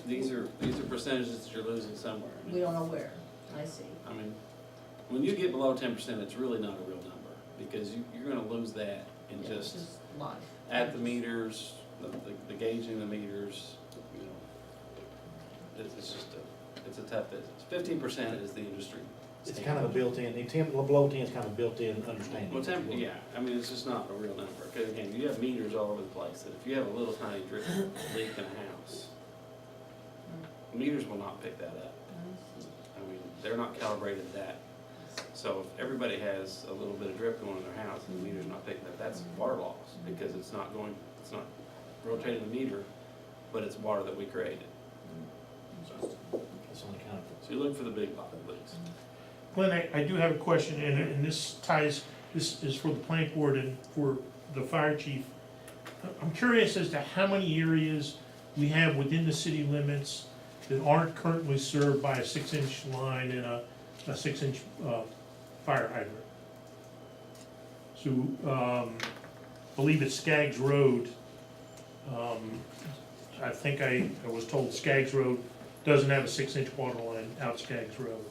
These are percentages that you're losing somewhere. we don't know where, I see. I mean, when you get below 10%, it's really not a real number, because you're gonna lose that in Yeah, just it's life. at the meters, the gauging the meters, it's just it's a tough business. 15% is the industry. It's kind of a built-in, below 10 is kind of a built-in understanding. Well, yeah, I mean, it's just not a real number, because again, you have meters all over the place, and if you have a little tiny drip leak in a house, meters will not pick that up. I see. I mean, they're not calibrated that. So if everybody has a little bit of drip going in their house and the meter's not picking up, that's water loss, because it's not rotating the meter, but it's water that we created. So It's only kind of, you look for the big leaks. Glenn, I do have a question, and this is for the planning board and for the fire chief. I'm curious as to how many areas we have within the city limits that aren't currently served by a 6-inch line and a 6-inch fire hydrant. So, I believe it's Skaggs Road. I think I was told Skaggs Road doesn't have a 6-inch water line out Skaggs Road.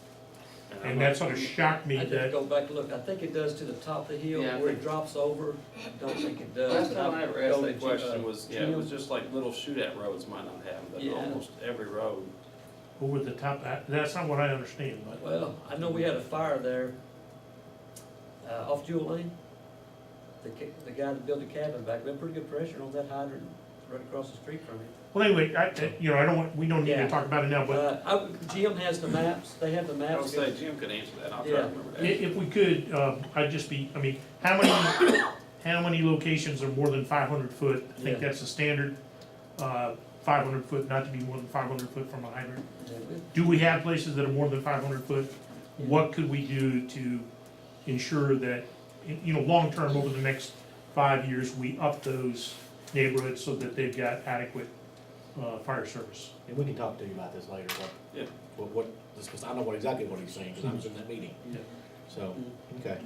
And that sort of shocked me I did that, go back and look, I think it does to the top of the hill Yeah, I where it think- drops over, I don't think it does. Last but time I I'll ever go asked to that Jim, question was, yeah, it Jim. was just like little shoot-at roads might not have, but Yeah. almost every road. over the top, that's not what I understand, but. Well, I know we had a fire there, off Jewel Lane. The guy that built the cabin back there, pretty good pressure on that hydrant right across the street from him. Well, anyway, we don't need Yeah. to talk about it now, but Jim has the maps, they have the I maps. would say Jim could answer that, I'll try to Yeah. remember that. if we could, how many locations are more than 500 foot? I think Yeah. that's the standard, 500 foot, not to be more than 500 foot from a hydrant. Do we have places that are more than 500 foot? What could we do to ensure that, long-term, over the next 5 years, we up those neighborhoods so that they've got adequate fire service? And we can talk to you about this later, Yeah. because I know exactly what he's saying, because I was in that meeting. Yeah. So, okay.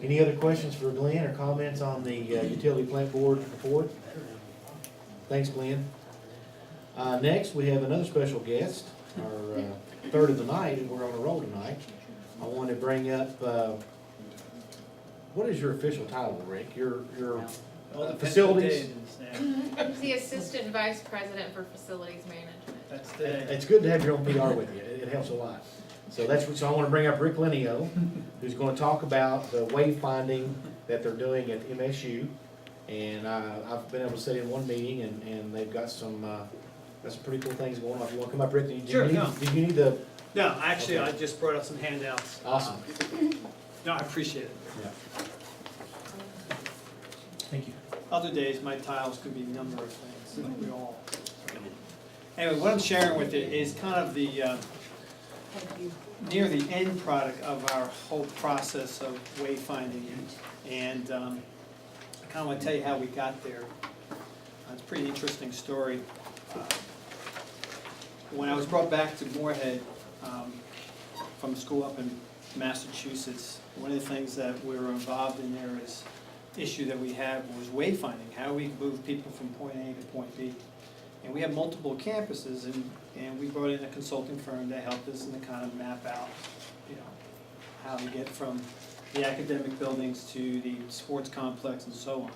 Any other questions for Glenn or comments on the utility plant board report? Thanks, Glenn. Next, we have another special guest, our third of the night, and we're on a roll tonight. I want to bring up, what is your official title, Rick? Your facilities? The Assistant Vice President for Facilities Management. It's good to have your own PR with you. It helps a lot. So I want to bring up Rick Lineo, who's going to talk about the wayfinding that they're doing at MSU. And I've been able to sit in one meeting, and they've got some pretty cool things going on. If you want to come up, Rick, do you need the? No, actually, I just brought out some handouts. Awesome. No, I appreciate it. Yeah. Thank you. Other days, my titles could be a number of things, like we all. Anyway, what I'm sharing with you is kind of the, near the end product of our whole process of wayfinding. And I kind of want to tell you how we got there. It's a pretty interesting story. When I was brought back to Moorhead from school up in Massachusetts, one of the things that we were involved in there is issue that we had was wayfinding, how we move people from point A to point B. And we have multiple campuses, and we brought in a consulting firm that helped us and to kind of map out, how to get from the academic buildings to the sports complex and so on.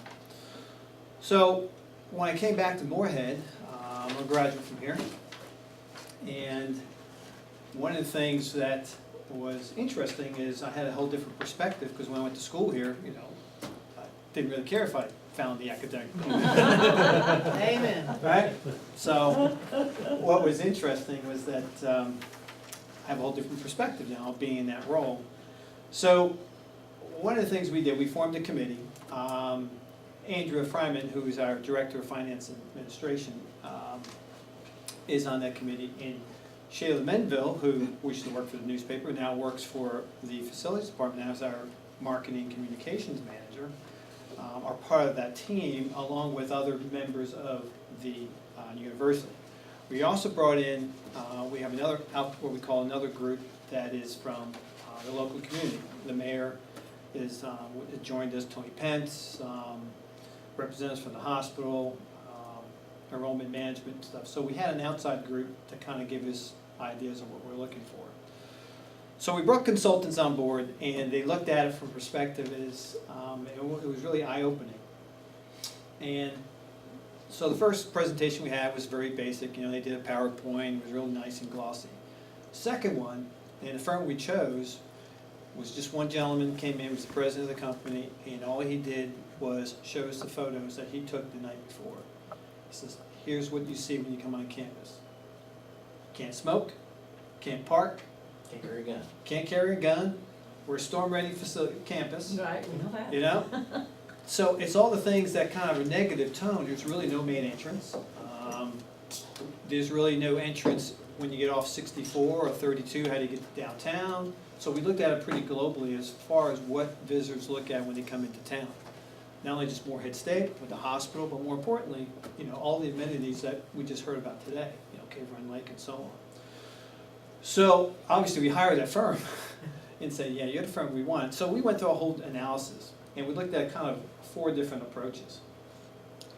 So when I came back to Moorhead, I'm a graduate from here, and one of the things that was interesting is I had a whole different perspective, because when I went to school here, I didn't really care if I found the academic building. Amen. Right? So what was interesting was that I have a whole different perspective now, being in that role. So one of the things we did, we formed a committee. Andrea Fryman, who is our Director of Finance and Administration, is on that committee. And Shayla Menville, who used to work for the newspaper, now works for the Facilities Department, now is our Marketing Communications Manager, are part of that team, along with other members of the university. We also brought in, we have another, what we call another group that is from the local community. The mayor is joined us, Tony Pence, representatives from the hospital, enrollment management and stuff. So we had an outside group to kind of give us ideas of what we're looking for. So we brought consultants on board, and they looked at it from perspective as, it was really eye-opening. And so the first presentation we had was very basic. They did a PowerPoint, it was really nice and glossy. Second one, and the firm we chose, was just one gentleman came in, was the president of the company, and all he did was show us the photos that he took the night before. He says, here's what you see when you come on campus. Can't smoke, can't park, Can't carry a gun. can't carry a gun. We're a storm-ready campus. Right, we know that. So it's all the things that kind of a negative tone. There's really no main entrance. There's really no entrance when you get off 64 or 32, how do you get to downtown? So we looked at it pretty globally as far as what visitors look at when they come into town. Not only just Moorhead State with the hospital, but more importantly, all the amenities that we just heard about today, Cave Run Lake and so on. So obviously we hired that firm and said, yeah, you're the firm we want. So we went through a whole analysis and we looked at kind of 4 different approaches.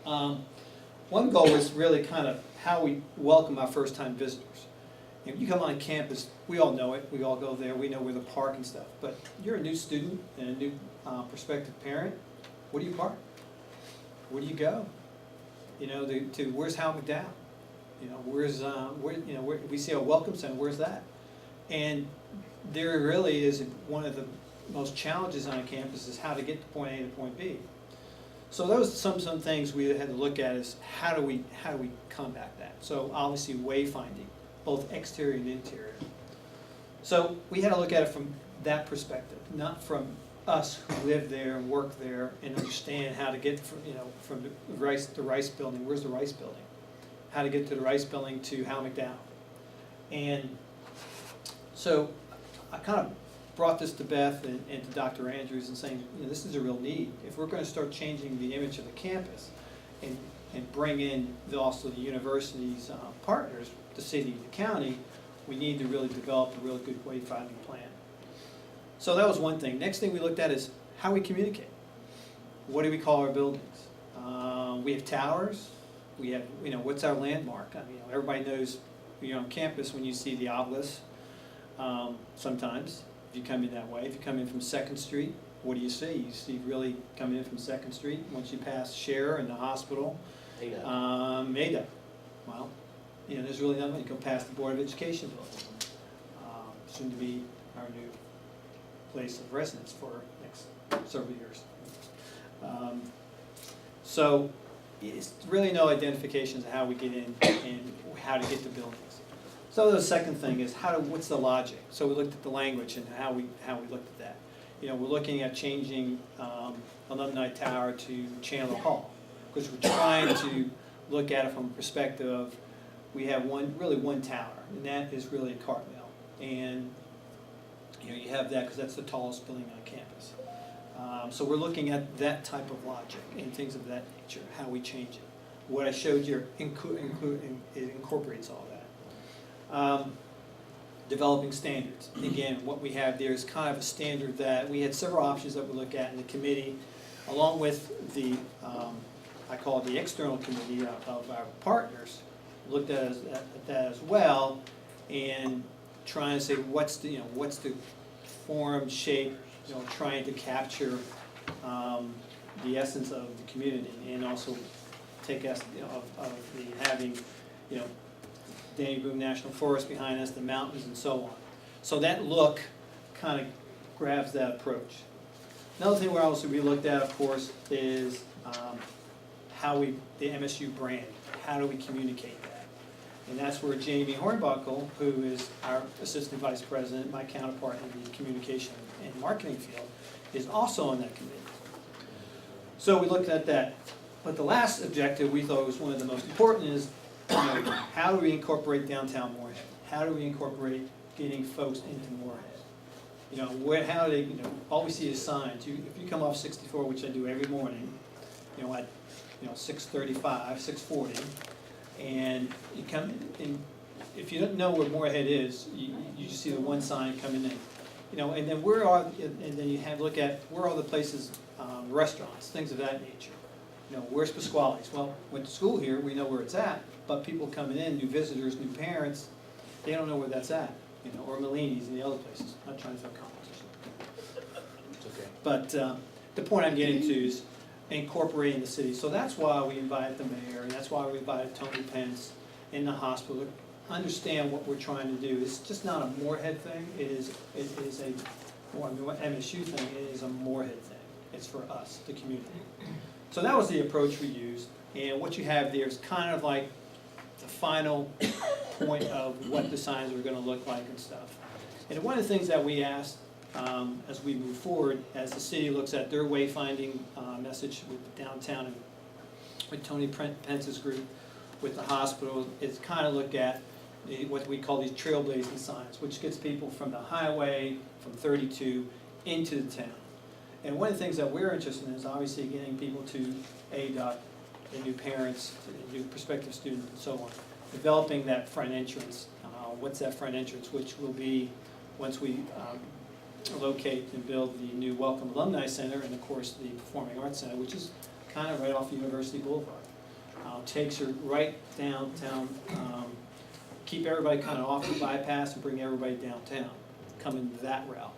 One goal was really kind of how we welcome our first-time visitors. If you come on campus, we all know it, we all go there, we know where to park and stuff, but you're a new student and a new prospective parent, where do you park? Where do you go? To where's Hal McDowell? Where's, where, we see a welcome center, where's that? And there really is one of the most challenges on a campus is how to get to point A to point B. So those some things we had to look at is how do we combat that? So obviously wayfinding, both exterior and interior. So we had to look at it from that perspective, not from us who live there and work there and understand how to get from the Rice Building. Where's the Rice Building? How to get to the Rice Building to Hal McDowell. And so I kind of brought this to Beth and to Dr. Andrews and saying, this is a real need. If we're going to start changing the image of the campus and bring in also the university's partners, the city and the county, we need to really develop a really good wayfinding plan. So that was one thing. Next thing we looked at is how we communicate. What do we call our buildings? We have towers. We have, what's our landmark? I mean, everybody knows, on campus when you see the obelisk, sometimes, if you come in that way. If you come in from 2nd Street, what do you see? You see really coming in from 2nd Street, once you pass Scherer and the hospital. Maida. Well, there's really nothing. You go past the Board of Education building. Soon to be our new place of residence for next several years. So it's really no identifications of how we get in and how to get to buildings. So the second thing is what's the logic? So we looked at the language and how we looked at that. We're looking at changing Alumni Tower to Chandler Hall, because we're trying to look at it from a perspective of we have one tower, and that is really a Cartmel. And you have that because that's the tallest building on campus. So we're looking at that type of logic and things of that nature, how we change it. What I showed you it incorporates all that. Developing standards. Again, what we have there is kind of a standard that we had several options that we look at in the committee, along with the, I call it the external committee of our partners, looked at that as well, and trying to say what's the form, shape, trying to capture the essence of the community, and also take us of the having Danny Boone National Forest behind us, the mountains, and so on. So that look kind of grabs that approach. Another thing we looked at, of course, is the MSU brand. How do we communicate that? And that's where Jamie Hornbuckle, who is our Assistant Vice President, my counterpart in the communication and marketing field, is also on that committee. So we looked at that. But the last objective we thought was one of the most important is, how do we incorporate downtown Moorhead? How do we incorporate getting folks into Moorhead? How do they, all we see is signs. If you come off 64, which I do every morning, at 6:35, 6:40, and you come in, if you don't know where Moorhead is, you just see the one sign coming in. And then and then you look at where are the places, restaurants, things of that nature. Where's Pasquale's? Well, went to school here, we know where it's at, but people coming in, new visitors, new parents, they don't know where that's at, or Mellini's and the other places. I'm not trying to throw competition. It's okay. But the point I'm getting to is incorporating the city. So that's why we invited the mayor, and that's why we invited Tony Pence in the hospital to understand what we're trying to do. It's just not a Moorhead thing, it is a more MSU thing, it is a Moorhead thing. It's for us, the community. So that was the approach we used, and what you have there is kind of like the final point of what the signs are going to look like and stuff. And one of the things that we asked as we move forward, as the city looks at their wayfinding message with the downtown and with Tony Pence's group, with the hospital, is kind of look at what we call these trailblazing signs, which gets people from the highway, from 32, into the town. And one of the things that we're interested in is obviously getting people to ADOT, the new parents, the new prospective students, and so on. Developing that front entrance. What's that front entrance, which will be, once we locate and build the new Welcome Alumni Center and of course the Performing Arts Center, which is kind of right off University Boulevard. Takes her right downtown, keep everybody kind of off the bypass and bring everybody downtown, coming that route,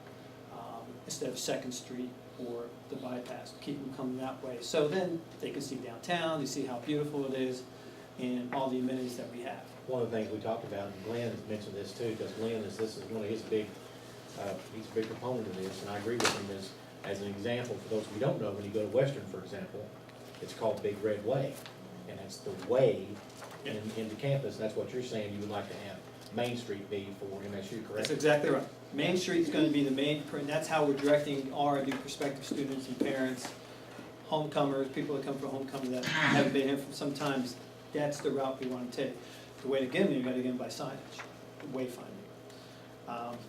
instead of Second Street or the bypass, keep them coming that way. So then they can see downtown, they see how beautiful it is, and all the amenities that we have. One of the things we talked about, and Glenn has mentioned this too, because Glenn is, this is one of his big, he's a big proponent of this, and I agree with him, is, as an example, for those who don't know, when you go to Western, for example, it's called Big Red Way, and that's the way into campus. That's what you're saying you would like to have Main Street be for MSU, correct? That's exactly right. Main Street's gonna be the main, and that's how we're directing our new prospective students and parents, homecomers, people that come for homecoming that haven't been here for some time. That's the route we wanna take. The way to get them, you gotta get them by signage, wayfinding.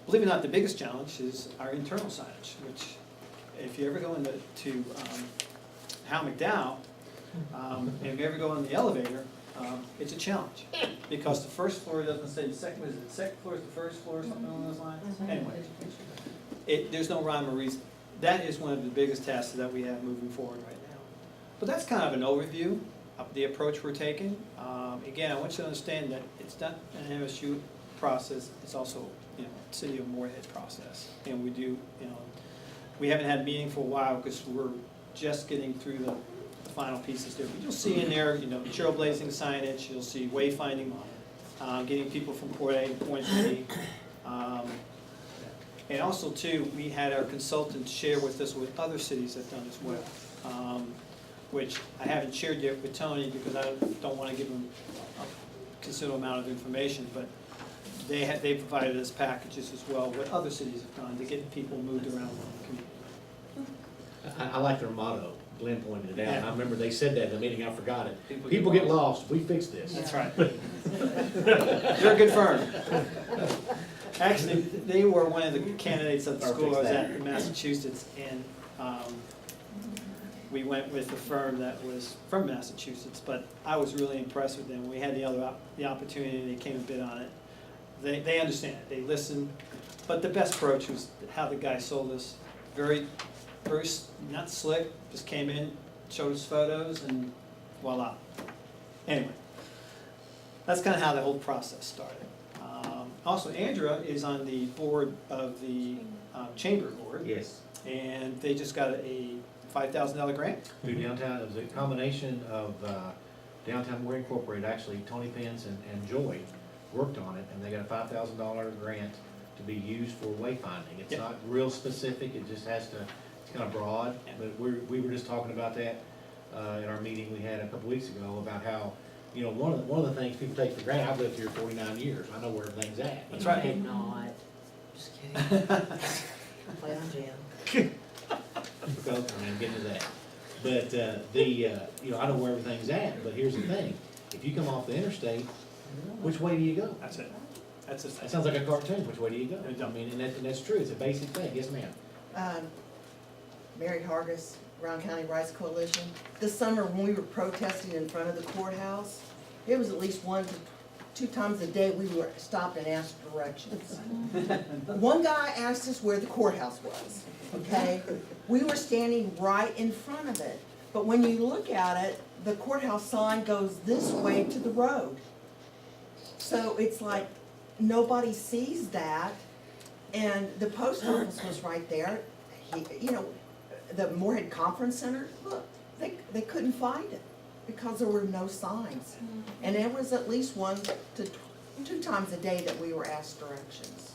Believe it or not, the biggest challenge is our internal signage, which, if you ever go into Hal McDowell, and if you ever go on the elevator, it's a challenge, because the first floor doesn't say the second, what is it, the second floor is the first floor, or something along those lines? Anyway, there's no rhyme or reason. That is one of the biggest tasks that we have moving forward right now. But that's kind of an overview of the approach we're taking. Again, I want you to understand that it's not an MSU process, it's also, City of Moorhead process. And we do, we haven't had a meeting for a while because we're just getting through the final pieces there. But you'll see in there, trailblazing signage, you'll see wayfinding, getting people from point A to point B. And also too, we had our consultants share with us what other cities have done as well, which I haven't shared yet with Tony because I don't want to give him a considerable amount of information, but they provided us packages as well, what other cities have done to get people moved around the community. I like their motto. Glenn pointed it out. Yeah. I remember they said that in the meeting, I forgot it. People get lost, we fix this. That's right. They're a good firm. Actually, they were one of the candidates at the school I was at in Massachusetts, and we went with a firm that was from Massachusetts, but I was really impressed with them. When we had the opportunity, they came and bid on it. They understand it, they listen, but the best approach was how the guy sold us. Very, not slick, just came in, showed us photos, and voila. Anyway, that's kind of how the whole process started. Also, Andrea is on the board of the Chamber Board. Yes. And they just got a $5,000 grant. Through downtown, it was a combination of Downtown Moore Incorporated, actually, Tony Pence and Joy worked on it, and they got a $5,000 grant to be used for wayfinding. It's Yep. not real specific, it just has to, it's kind of broad, but we were just talking about that in our meeting we had a couple weeks ago about how, one of the things people take for granted, I've lived here 49 years, I know where everything's at. That's right. I'm not, just kidding. Play on Jan. Because, I'm getting to that. But, I know where everything's at, but here's the thing, if you come off the interstate, which way do you go? That's it. That's it. That sounds like a cartoon, which way do you go? I mean, and that's true, it's a basic thing, yes ma'am. Mary Hargis, Brown County Rights Coalition. This summer, when we were protesting in front of the courthouse, it was at least 1 to 2 times a day we were stopped and asked directions. One guy asked us where the courthouse was, okay? We were standing right in front of it. But when you look at it, the courthouse sign goes this way to the road. So it's like, nobody sees that, and the post office was right there. The Moorhead Conference Center, look, they couldn't find it because there were no signs. And there was at least 1 to 2 times a day that we were asked directions.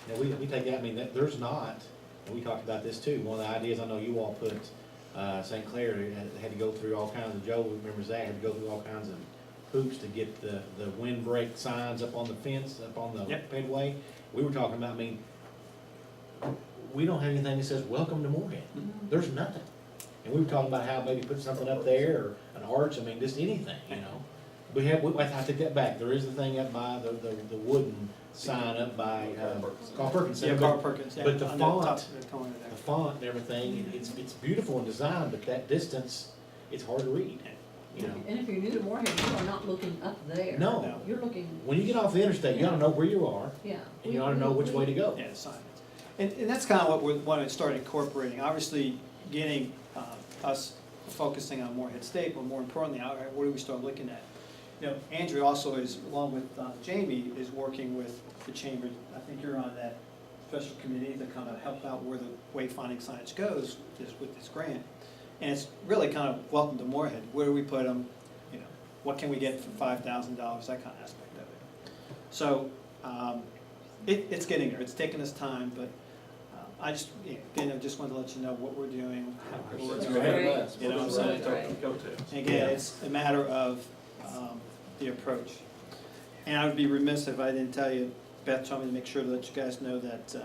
Now, we take that, I mean, there's not, and we talked about this too, one of the ideas I know you all put, St. Clair had to go through all kinds of, Joe remembers that, had to go through all kinds of hoops to get the windbreak signs up on the fence, up on the pedway. We were talking about, I mean, we don't have anything that says, welcome to Moorhead. There's nothing. And we were talking about how maybe put something up there, or an arch, I mean, just anything, I take that back, there is the thing up by the wooden sign up by, Carl Perkins Yeah, Center. Carl but- Perkins, yeah, But the on top font, of the corner there. the font and everything, it's beautiful in design, but that distance, it's hard to read, you know? And if you're new to Moorhead, you are not looking up there. No. You're looking, When you get off the interstate, you ought to know where you are, yeah. and you ought to know which way to go. Yeah, signage. And that's kind of what we want to start incorporating, obviously getting us focusing on Moorhead State, but more importantly, all right, what do we start looking at? You know, Andrew also is, along with Jamie, is working with the chamber. I think you're on that special committee to kind of help out where the wayfinding signage goes with this grant. And it's really kind of welcome to Moorhead, where do we put them, you know, what can we get for $5,000, that kind of aspect of it. So, it's getting there, it's taking us time, but I just, again, I just wanted to let you know what we're doing. how we're It's doing. great. You know what I'm saying? Go to. And again, it's a matter of the approach. And I would be remiss if I didn't tell you, Beth told me to make sure to let you guys know that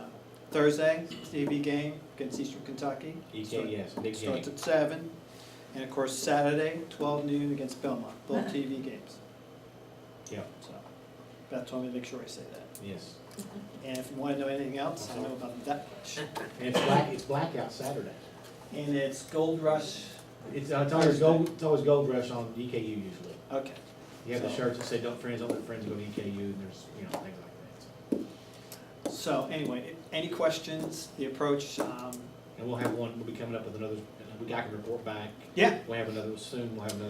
Thursday, TV game against Eastern Kentucky. EK, yes, big game. Starts at 7. And of course, Saturday, 12 noon against Belmont, both TV games. Yeah, So Beth told me to make sure I say that. yes. And if you want to know anything else, I know about that much. And it's blackout Saturday. And it's Gold Rush. It's always Gold Rush on EKU usually. Okay. You have the So- shirts that say, don't let friends go to EKU, and there's, you know, things like that. So anyway, any questions, the approach, And we'll have one, we'll be coming up with another, I can report back. yeah, We'll have another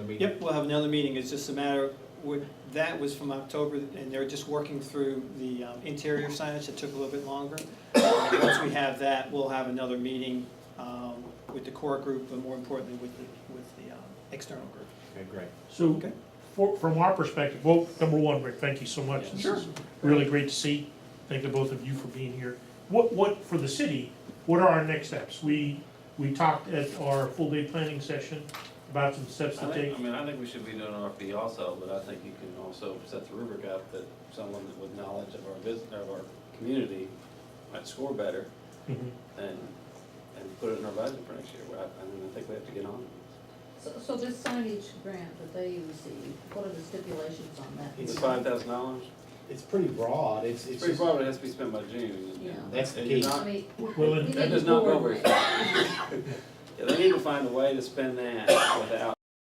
meeting. yep, we'll have another meeting. It's just a matter, that was from October, and they're just working through the interior signage that took a little bit longer. Once we have that, we'll have another meeting with the core group, but more importantly, with the external group. Okay, great. So, Okay. from our perspective, well, number one, Rick, thank you so much. This Sure. is really great to see. Thank the both of you for being here. What, for the city, what are our next steps? We talked at our full-day planning session about some steps to take. I think we should be doing RFP also, but I think you can also set the rubric up that someone with knowledge of our community might score better Mhm. and put it in our budget for next year. I think we have to get on it. So this signage grant that they received, what are the stipulations on that? It's $5,000. It's pretty broad, it's It's pretty broad, but it has to be spent by June. Yeah. That's the And key. you're I not- mean, Well, we and need That does to not go forward very far. Yeah, they need to find a way to spend that without